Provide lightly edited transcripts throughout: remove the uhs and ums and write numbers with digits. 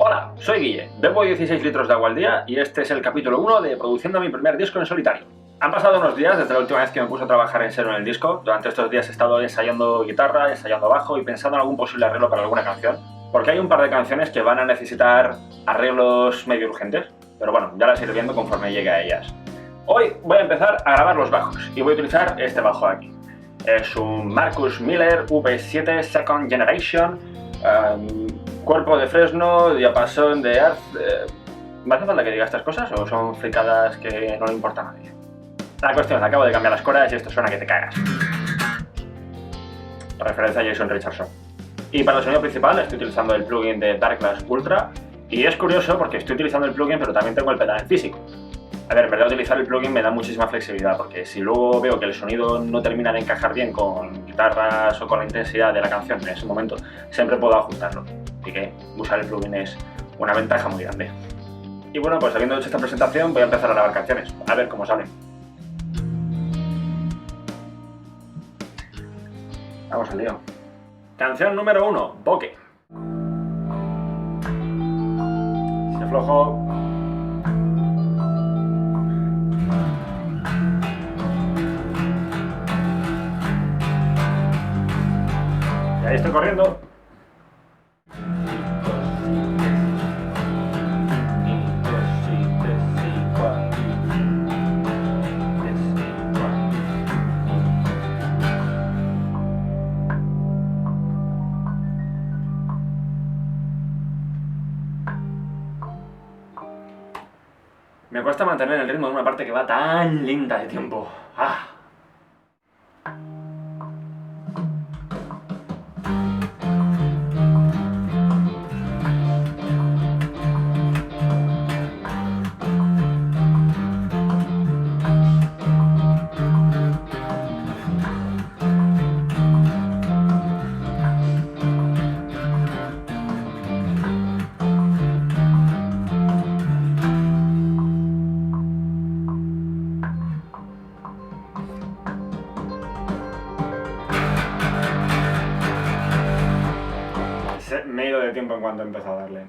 Hola, soy Guille, bebo 16 litros de agua al día y este es el capítulo 1 de Produciendo mi primer disco en solitario. Han pasado unos días desde la última vez que me puse a trabajar en serio en el disco. Durante estos días he estado ensayando guitarra, ensayando bajo y pensando en algún posible arreglo para alguna canción, porque hay un par de canciones que van a necesitar arreglos medio urgentes, pero bueno, ya las iré viendo conforme llegue a ellas. Hoy voy a empezar a grabar los bajos y voy a utilizar este bajo de aquí. Es un Marcus Miller V7 Second Generation, cuerpo de fresno, diapasón de Arz. ¿Me hace falta que diga estas cosas o son fricadas que no le importa a nadie? La cuestión, acabo de cambiar las coras y esto suena que te cagas. Referencia a Jason Richardson. Y para el sonido principal estoy utilizando el plugin de Darkglass Ultra. Y es curioso porque estoy utilizando el plugin pero también tengo el pedal en físico. A ver, en verdad utilizar el plugin me da muchísima flexibilidad, porque si luego veo que el sonido no termina de encajar bien con guitarras o con la intensidad de la canción en ese momento, siempre puedo ajustarlo. Así que usar el plugin es una ventaja muy grande. Y bueno, pues habiendo hecho esta presentación voy a empezar a grabar canciones, a ver cómo salen. Vamos al lío. Canción número 1, Bokeh. Si aflojo... Ahí estoy corriendo. Me cuesta mantener el ritmo de una parte que va tan lenta de tiempo. ¡Ah! Me he ido de tiempo en cuanto he empezado a darle.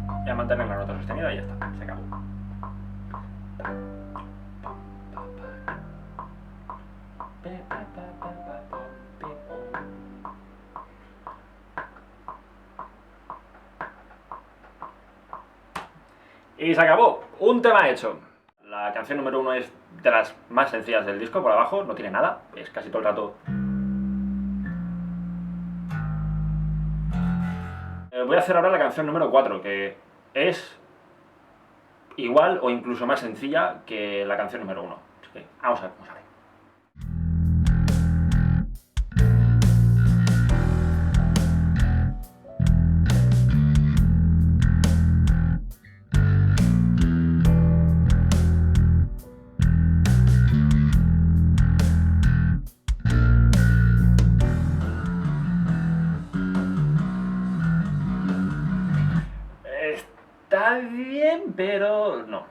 Voy a mantener la nota sostenida y ya está, se acabó. Y se acabó, un tema hecho. La canción número 1 es de las más sencillas del disco, por abajo, no tiene nada, es casi todo el rato. Voy a hacer ahora la canción número 4, que es igual o incluso más sencilla que la canción número 1. Así que vamos a ver cómo sale. Está bien, pero no.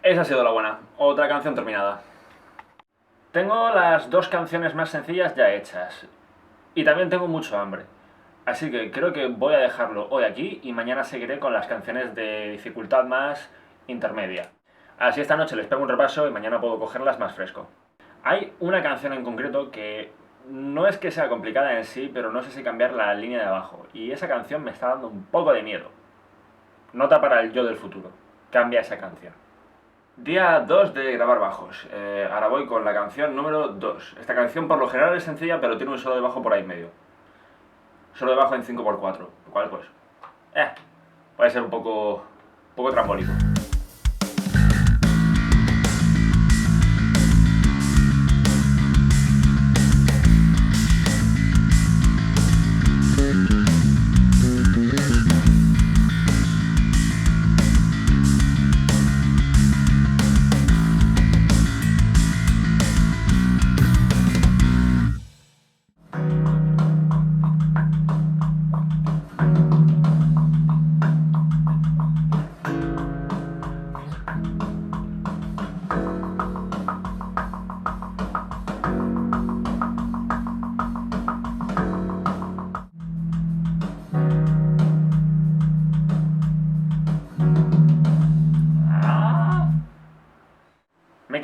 Esa ha sido la buena. Otra canción terminada. Tengo las dos canciones más sencillas ya hechas. Y también tengo mucho hambre. Así que creo que voy a dejarlo hoy aquí y mañana seguiré con las canciones de dificultad más intermedia. Así esta noche les pego un repaso y mañana puedo cogerlas más fresco. Hay una canción en concreto que no es que sea complicada en sí, pero no sé si cambiar la línea de abajo. Y esa canción me está dando un poco de miedo. Nota para el yo del futuro. Cambia esa canción. Día 2 de grabar bajos. Ahora voy con la canción número 2. Esta canción por lo general es sencilla, pero tiene un solo de bajo por ahí en medio. Solo de bajo en 5x4. Lo cual pues... puede ser un poco trambólico.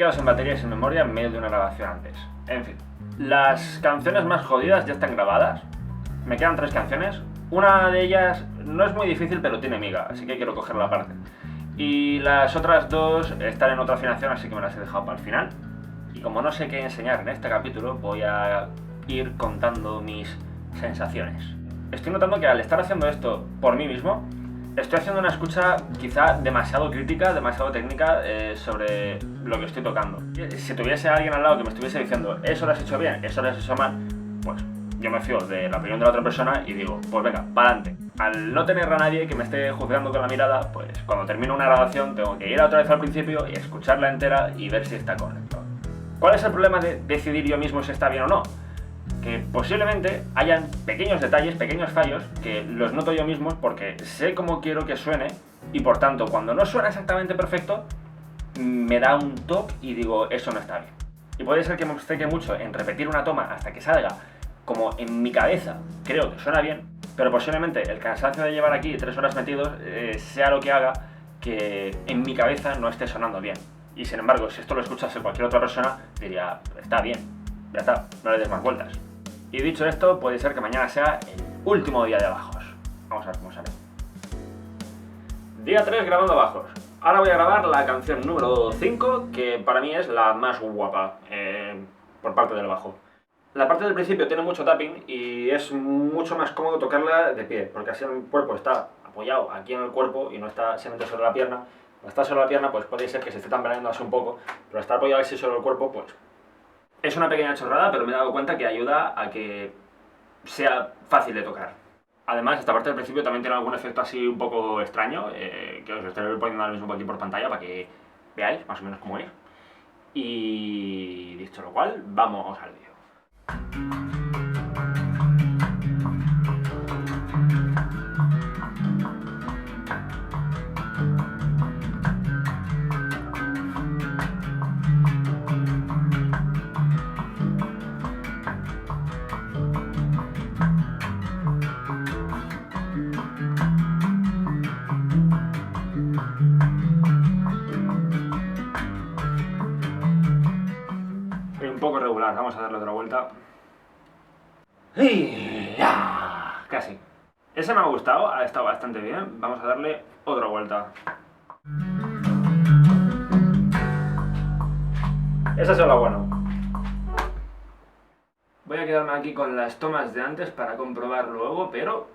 quedado sin batería y sin memoria en medio de una grabación antes. En fin, las canciones más jodidas ya están grabadas. Me quedan 3 canciones. Una de ellas no es muy difícil, pero tiene miga, así que quiero cogerla aparte. Y las otras 2 están en otra afinación, así que me las he dejado para el final. Y como no sé qué enseñar en este capítulo, voy a ir contando mis sensaciones. Estoy notando que al estar haciendo esto por mí mismo, estoy haciendo una escucha quizá demasiado crítica, demasiado técnica sobre lo que estoy tocando. Si tuviese alguien al lado que me estuviese diciendo eso lo has hecho bien, eso lo has hecho mal, pues yo me fío de la opinión de la otra persona y digo, pues venga, para adelante. Al no tener a nadie que me esté juzgando con la mirada, pues cuando termino una grabación tengo que ir otra vez al principio y escucharla entera y ver si está correcto. ¿Cuál es el problema de decidir yo mismo si está bien o no? Que posiblemente hayan pequeños detalles, pequeños fallos, que los noto yo mismo porque sé cómo quiero que suene y por tanto cuando no suena exactamente perfecto me da un toque y digo eso no está bien. Y puede ser que me obceque mucho en repetir una toma hasta que salga como en mi cabeza creo que suena bien, pero posiblemente el cansancio de llevar aquí 3 horas metidos sea lo que haga que en mi cabeza no esté sonando bien. Y sin embargo, si esto lo escuchase cualquier otra persona, diría, está bien, ya está, no le des más vueltas. Y dicho esto, puede ser que mañana sea el último día de bajos. Vamos a ver cómo sale. Día 3 grabando bajos. Ahora voy a grabar la canción número 5, que para mí es la más guapa por parte del bajo. La parte del principio tiene mucho tapping y es mucho más cómodo tocarla de pie, porque así el cuerpo está apoyado aquí en el cuerpo y no está simplemente sobre la pierna. Cuando está sobre la pierna, pues puede ser que se esté tambaleando así un poco, pero estar apoyado así sobre el cuerpo, pues es una pequeña chorrada, pero me he dado cuenta que ayuda a que sea fácil de tocar. Además, esta parte del principio también tiene algún efecto así un poco extraño, que os estoy poniendo ahora mismo aquí por pantalla para que veáis más o menos cómo es. Y dicho lo cual, vamos al vídeo. Un poco regular, vamos a darle otra vuelta. ¡Y ya! Casi. Ese me ha gustado, ha estado bastante bien. Vamos a darle otra vuelta. Esa es la buena. Voy a quedarme aquí con las tomas de antes para comprobar luego, pero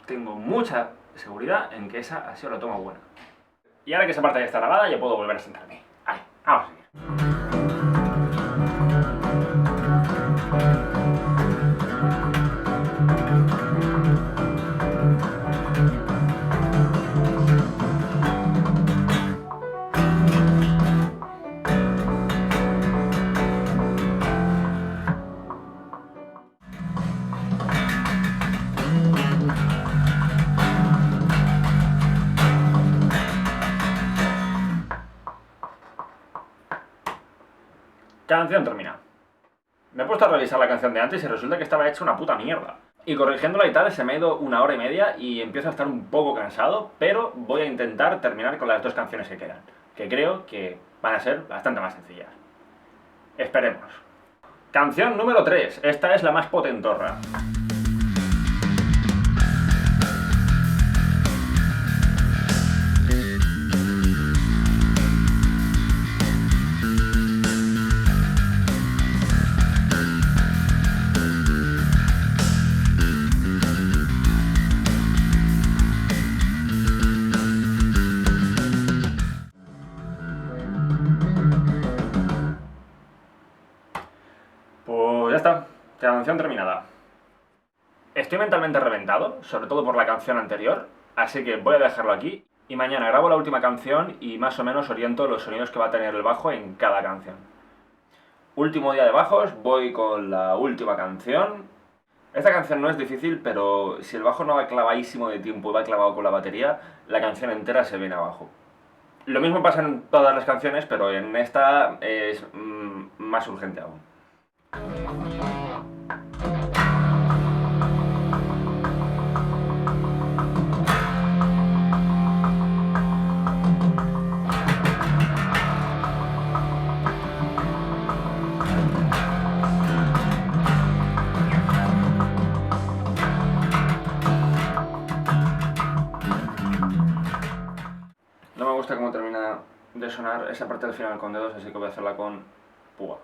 tengo mucha seguridad en que esa ha sido la toma buena. Y ahora que esa parte ya está grabada, ya puedo volver a sentarme. Vale, vamos a seguir. Canción terminada. Me he puesto a revisar la canción de antes y resulta que estaba hecha una puta mierda. Y corrigiéndola y tal, se me ha ido 1 hora y media y empiezo a estar un poco cansado, pero voy a intentar terminar con las 2 canciones que quedan, que creo que van a ser bastante más sencillas. Esperemos. Canción número 3. Esta es la más potentorra. Pues ya está, canción terminada. Estoy mentalmente reventado, sobre todo por la canción anterior, así que voy a dejarlo aquí y mañana grabo la última canción y más o menos oriento los sonidos que va a tener el bajo en cada canción. Último día de bajos, voy con la última canción. Esta canción no es difícil, pero si el bajo no va clavadísimo de tiempo y va clavado con la batería, la canción entera se viene abajo. Lo mismo pasa en todas las canciones, pero en esta es más urgente aún. sonar esa parte del final con dedos, así que voy a hacerla con púa.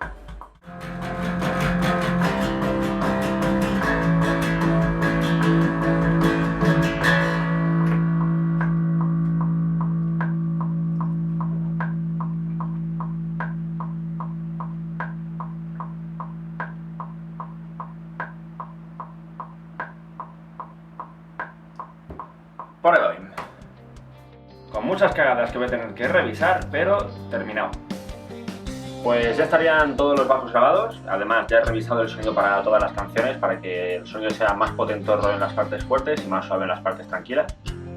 Por ahí voy. Con muchas cagadas que voy a tener que revisar, pero terminado. Pues ya estarían todos los bajos grabados. Además, ya he revisado el sonido para todas las canciones para que el sonido sea más potentorro en las partes fuertes y más suave en las partes tranquilas.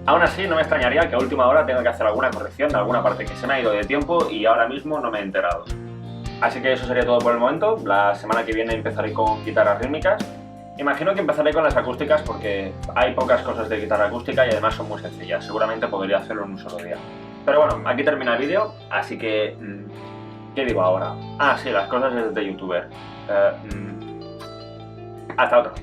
Aún así, no me extrañaría que a última hora tenga que hacer alguna corrección de alguna parte que se me ha ido de tiempo y ahora mismo no me he enterado. Así que eso sería todo por el momento. La semana que viene empezaré con guitarras rítmicas. Imagino que empezaré con las acústicas porque hay pocas cosas de guitarra acústica y además son muy sencillas. Seguramente podría hacerlo en un solo día. Pero bueno, aquí termina el vídeo, así que... ¿qué digo ahora? Ah, sí, las cosas de youtuber. Hasta otro.